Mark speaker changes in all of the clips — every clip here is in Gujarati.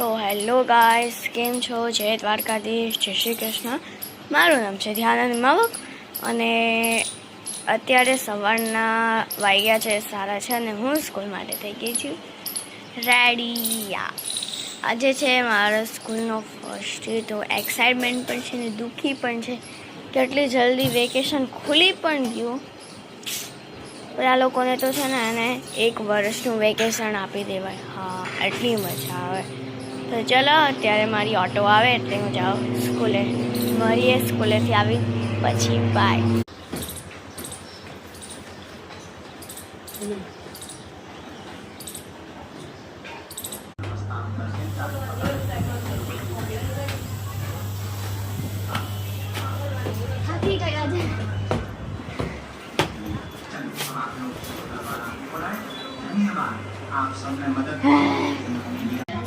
Speaker 1: સો હેલો ગાઈસ, કેમ છો? જય દ્વારકાધીશ, જય શ્રી કૃષ્ણ. મારું નામ છે ધ્યાનંદ માવક અને અત્યારે સવારના વાગ્યા છે 6:30 અને હું સ્કૂલ માટે થઈ ગઈ છું રેડી. આજે છે મારા સ્કૂલનો ફર્સ્ટ ડે, તો એક્સાઇટમેન્ટ પણ છે ને દુઃખી પણ છે. કેટલી જલ્દી વેકેશન ખુલી પણ ગયું. પેલા લોકોને તો છે ને એને 1 વર્ષનું વેકેશન આપી દેવાય. હા, એટલી મજા આવે. તો ચલો, અત્યારે મારી ઓટો આવે એટલે હું જાઉં સ્કૂલે. મળીએ સ્કૂલેથી આવી પછી. બાય.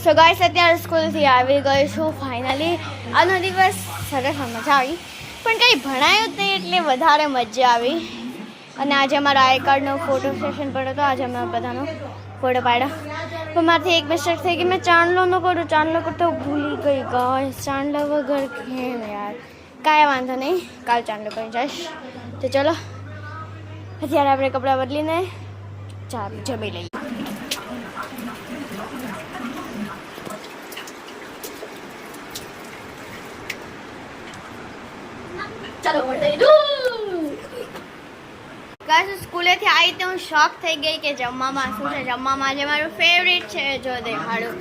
Speaker 1: સો ગાઈસ, અત્યારે સ્કૂલથી આવી ગઈ છું ફાઇનલી. આજનો દિવસ સરસ મજા આવી, પણ કંઈ ભણાયું જ નહીં એટલે વધારે મજા આવી. અને આજે અમારા આઈ કાર્ડનો ફોટો સેશન પડ્યો હતો. આજે અમે બધાનો ફોટો પાડ્યો, પણ મારાથી એક મિસ્ટેક થઈ ગઈ. મેં ચાંદલો ન કર્યો, ચાંદલો કરતો ભૂલી ગઈ ગાઈસ. ચાંદલા વગર કેમ યાર? કાંઈ વાંધો નહીં, કાલ ચાંદલો કરી જઈશ. તો ચલો, અત્યારે આપણે કપડાં બદલીને જમી લઈએ. ચાલો ગાઈસ, સ્કૂલેથી આવી તો હું શોક થઈ ગઈ કે જમવામાં શું છે. જમવામાં આજે મારું ફેવરેટ છે, જો દેખાડું.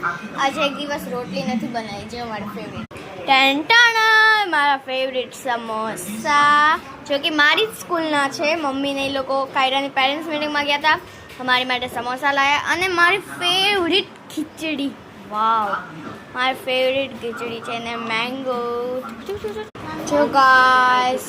Speaker 1: આજે એક દિવસ રોટલી નથી બનાવી, જે મારું ફેવરેટ ટેન્ટાણા, મારા ફેવરેટ સમોસા, જો કે મારી જ સ્કૂલના છે. મમ્મી ને એ લોકો કાયરાની પેરેન્ટ્સ મિટિંગમાં ગયા હતા, અમારી માટે સમોસા લાવ્યા. અને મારી ફેવરેટ ખીચડી, વાવ, મારી ફેવરેટ ખીચડી છે ને મેંગો. જો ગાઈસ,